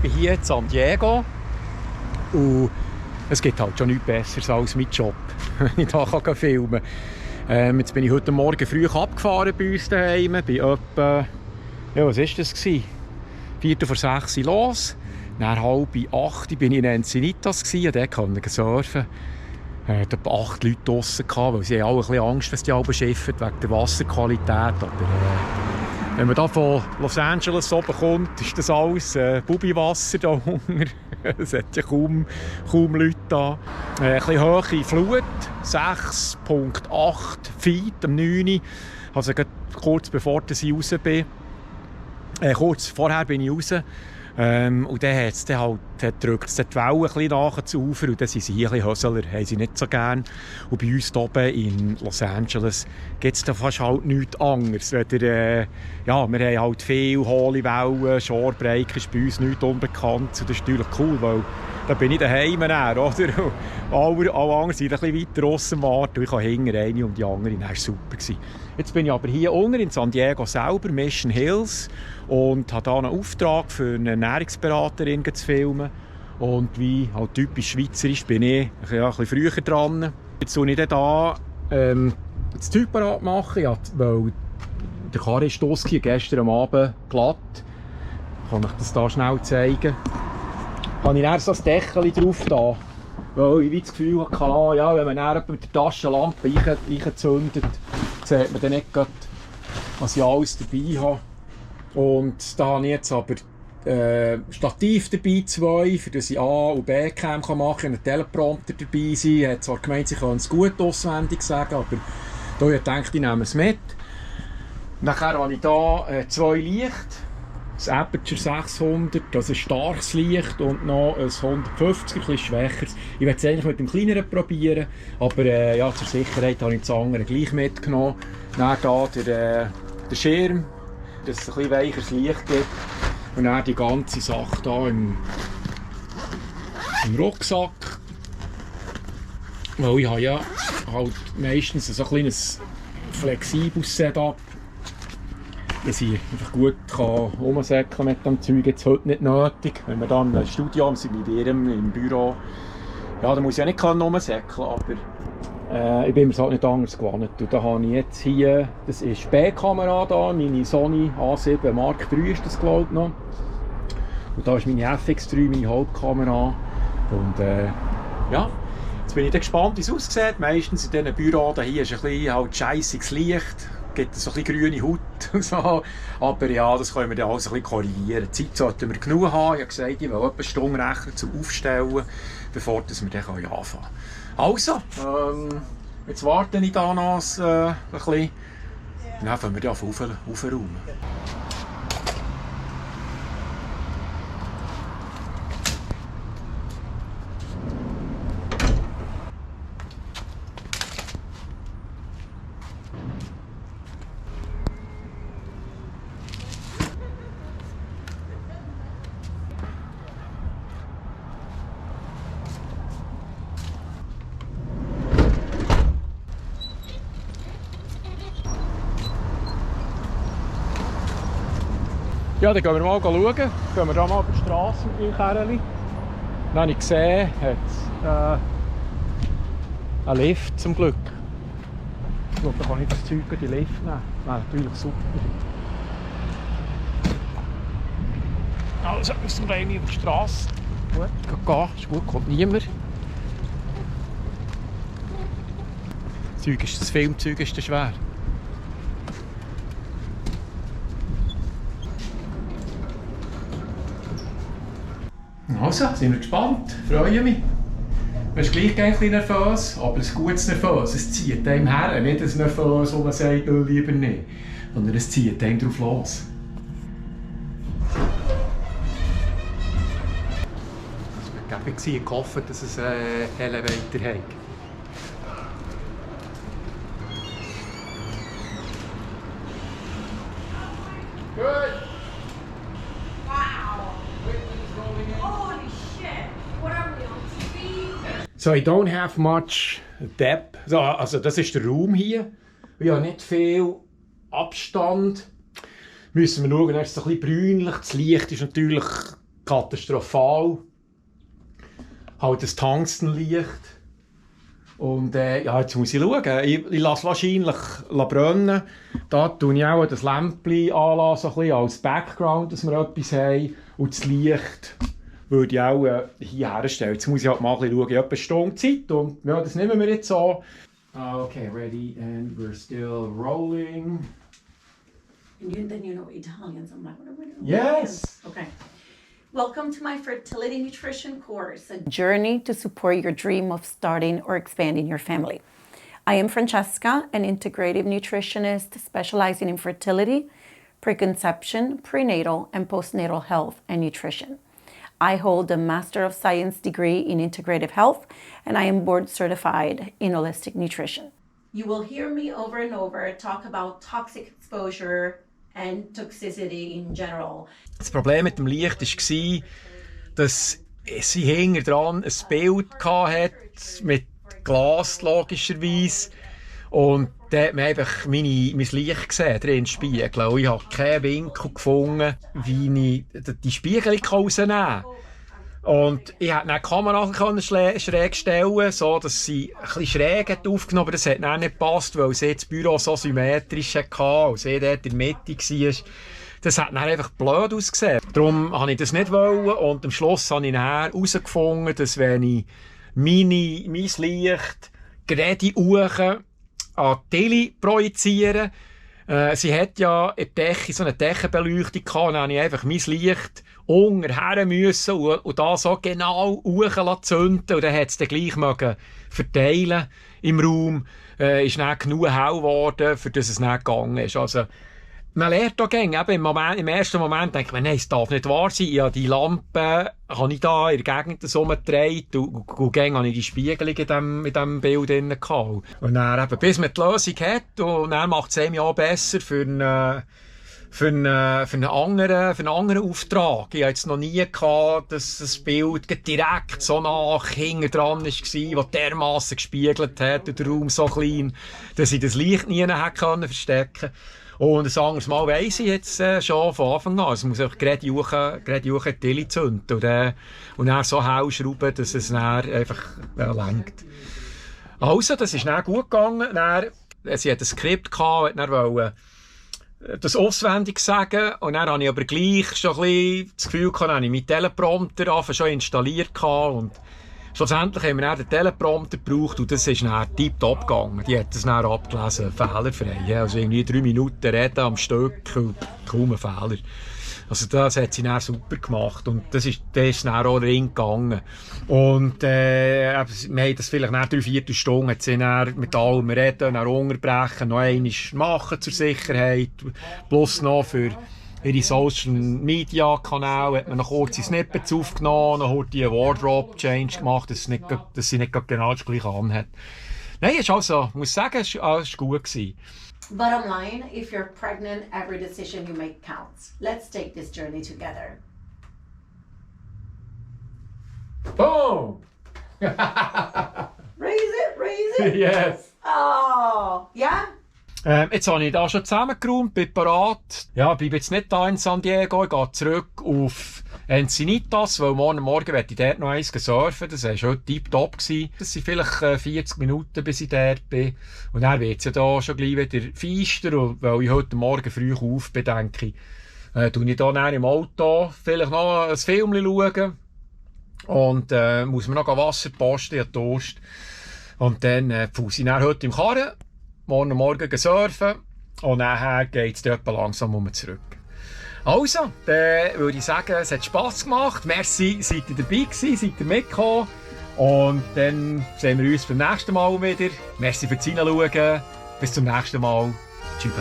bin hier in San Diego und es gibt halt schon nichts Besseres als mein Job, wenn ich hier filmen kann. Jetzt bin ich heute Morgen früh abgefahren bei uns daheim. Bin etwa, ja, was war das? 6:45 Uhr los. Dann 7:30 bin ich in Encinitas und dort konnte ich surfen. Es etwa 8 Leute draussen, weil sie alle ein bisschen Angst, dass die alle schiffen wegen der Wasserqualität. Aber wenn man da von Los Angeles oben kommt, ist das alles Bubiwasser da unten. Es hat ja kaum Leute da. Ein bisschen hohe Flut, 6,8 Feet am 9 Uhr. Also kurz bevor ich raus bin. Kurz vorher bin ich raus. Und dann drückt es die Wellen ein bisschen nach zu Ufer und dann sind sie hier ein bisschen Hösler, haben sie nicht so gern. Und bei uns hier oben in Los Angeles gibt es da fast halt nichts anderes. Wir haben halt viele hohle Wellen, Shorebreak ist bei uns nichts unbekannt. Und das ist natürlich cool, weil da bin ich daheim, oder? Alle anderen sind ein bisschen weiter draussen warten und ich kann hinten eine und die andere. Das war super. Jetzt bin ich aber hier unten in San Diego selber, Mission Hills, und habe hier einen Auftrag für eine Ernährungsberaterin zu filmen. Und wie halt typisch schweizerisch bin ich ein bisschen früher dran. Jetzt mache ich hier das Zeug parat machen, weil der Karre ist gestern am Abend glatt. Kann ich das hier schnell zeigen. Habe ich dann so ein Deckel drauf da, weil ich das Gefühl hatte, ja, wenn man dann mit der Taschenlampe reinzündet, sieht man dann nicht grad, was ich alles dabei habe. Und da habe ich jetzt aber Stativ dabei, 2, für das ich A- und B-Cam machen kann, einen Teleprompter dabei sein. Ich habe zwar gemeint, sie können es gut auswendig sagen, aber da habe ich gedacht, ich nehme es mit. Nachher habe ich hier 2 Licht. Das Aperture 600, das ist ein starkes Licht, und noch ein 150, ein bisschen schwächeres. Ich werde es eigentlich mit dem kleineren probieren, aber ja, zur Sicherheit habe ich das andere gleich mitgenommen. Dann hier der Schirm, dass es ein bisschen weicheres Licht gibt. Und dann die ganze Sache hier im Rucksack. Weil ich habe ja halt meistens so ein kleines flexibles Setup, dass ich einfach gut rumsäckeln mit dem Zeug. Jetzt heute nicht nötig. Wenn wir dann im Studio sind, bei ihrem im Büro, ja, da muss ich ja nicht rumsäckeln, aber ich bin mir es halt nicht anders gewohnt. Und da habe ich jetzt hier, das ist die B-Kamera da, meine Sony A7 Mark III ist das, glaube ich, noch. Und da ist meine FX3, meine Hauptkamera. Und ja, jetzt bin ich gespannt, wie es aussieht. Meistens in diesen Büros hier ist ein bisschen halt scheissiges Licht. Gibt so ein bisschen grüne Haut und so. Aber ja, das können wir dann alles ein bisschen korrigieren. Zeit sollten wir genug haben. Ich habe gesagt, ich will etwa eine Stunde rechnen zum Aufstellen, bevor wir dann anfangen können. Also, jetzt warte ich da noch ein bisschen. Dann fangen wir aufräumen. Ja, dann gehen wir mal schauen. Gehen wir da mal über die Straße mit dem Kerli. Dann habe ich gesehen, hat es einen Lift zum Glück. Ich glaube, da kann ich das Zeug in die Lift nehmen. Das wäre natürlich super. Also müssen wir rein über die Straße. Gut, gehen. Ist gut, kommt niemand. Das Filmzeug ist schwer. Also, sind wir gespannt, freue mich. Man ist gleich ein bisschen nervös, aber ein gutes Nervös. Es zieht einem her, nicht ein Nervös, wo man sagt, lieber nicht. Sondern es zieht einem drauf los. Es war gehofft, dass es einen Elevator hat. So, I don't have much depth. So, also das ist der Raum hier. Wir haben nicht viel Abstand. Müssen wir schauen, er ist ein bisschen bräunlich. Das Licht ist natürlich katastrophal. Halt das Tungstenlicht. Und ja, jetzt muss ich schauen. Ich lasse wahrscheinlich brennen. Da tue ich auch das Lämpchen anlassen, so ein bisschen als Background, dass wir etwas haben. Und das Licht würde ich auch hier herstellen. Jetzt muss ich halt mal ein bisschen schauen. Ich habe eine Stunde Zeit und ja, das nehmen wir jetzt so. Okay, ready and we're still rolling. Then you know Italian, so I'm like, what are we doing? Yes! Okay. Welcome to my fertility nutrition course, a journey to support your dream of starting or expanding your family. I am Francesca, an integrative nutritionist specializing in fertility, preconception, prenatal, and postnatal health and nutrition. I hold a Master of Science degree in integrative health, and I am board certified in holistic nutrition. You will hear me over and over talk about toxic exposure and toxicity in general. Das Problem mit dem Licht war, dass sie hinten dran ein Bild hatte mit Glas, logischerweise. Und da hat man einfach mein Licht gesehen, drin im Spiegel. Und ich habe keinen Winkel gefunden, wie ich die Spiegel rausnehmen kann. Und ich konnte die Kamera schräg stellen, so dass sie ein bisschen schräg aufgenommen hat, aber das hat dann nicht gepasst, weil sie das Büro so symmetrisch hatte und sie dort in der Mitte war. Das hat dann einfach blöd ausgesehen. Darum wollte ich das nicht und am Schluss habe ich dann herausgefunden, dass wenn ich mein Licht gerade hoch an die Tilly projiziere, sie hat ja in der Decke so eine Deckenbeleuchtung gehabt, und dann habe ich einfach mein Licht unterher müssen und da so genau hochzünden und dann hat es dann gleich verteilen im Raum. Ist dann genug hell geworden, für das es nicht gegangen ist. Also, man lernt da gäng. Im ersten Moment denkt man, nein, es darf nicht wahr sein. Ja, die Lampe habe ich da in der Gegend so umgedreht und gäng habe ich die Spiegelung in diesem Bild drin gehabt. Und dann eben, bis man die Lösung hat, und dann macht es einem ja besser für einen anderen Auftrag. Ich hatte jetzt noch nie gehabt, dass das Bild direkt so nach hinten dran war, das dermassen gespiegelt hat und der Raum so klein, dass ich das Licht nie verstecken konnte. Und ein anderes Mal weiss ich jetzt schon von Anfang an. Es muss einfach gerade hoch die Tilly zünden und dann so hell schrauben, dass es dann einfach lenkt. Also, das ist dann gut gegangen. Sie hatte ein Skript gehabt, dann wollte das auswendig sagen. Und dann hatte ich aber gleich schon ein bisschen das Gefühl gehabt, dass ich meinen Teleprompter schon installiert hatte. Und schlussendlich haben wir dann den Teleprompter gebraucht und das ist dann tiptop gegangen. Die hat das dann abgelesen, fehlerfrei. Also irgendwie 3 Minuten reden am Stück und kaum ein Fehler. Also das hat sie dann super gemacht und das ist dann auch rein gegangen. Und wir haben das vielleicht nach 3/4 Stunden hat sie dann mit allem reden, dann unterbrechen, noch einmal machen zur Sicherheit, plus noch für ihre Social Media Kanäle hat man noch kurze Snippets aufgenommen, noch kurz einen Wardrobe Change gemacht, dass sie nicht genau das gleiche anhat. Nein, ist also, ich muss sagen, es war gut gewesen. Bottom line, if you're pregnant, every decision you make counts. Let's take this journey together. Boom! Raise it! Yes! Oh, yeah? Jetzt habe ich da schon zusammengeräumt, bin bereit. Ja, bleibe jetzt nicht da in San Diego, ich gehe zurück auf Encinitas, weil morgen werde ich dort noch eins surfen. Das war schon tiptop. Das sind vielleicht 40 Minuten, bis ich dort bin. Und dann wird es ja da schon gleich wieder feister. Und weil ich heute Morgen früh auf bin, denke ich, tue ich da im Auto vielleicht noch ein Film schauen. Und muss mir noch Wasser posten, ich habe Durst. Und dann fusse ich dann heute im Karren. Morgen surfen und nachher geht es dort langsam zurück. Also, dann würde ich sagen, es hat Spass gemacht. Merci, seid ihr dabei gewesen, seid ihr mitgekommen. Und dann sehen wir uns beim nächsten Mal wieder. Merci fürs Hineinschauen. Bis zum nächsten Mal. Tschüss.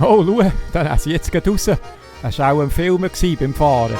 Oh, schau, da ist jetzt gerade raus. Das war auch ein Film beim Fahren.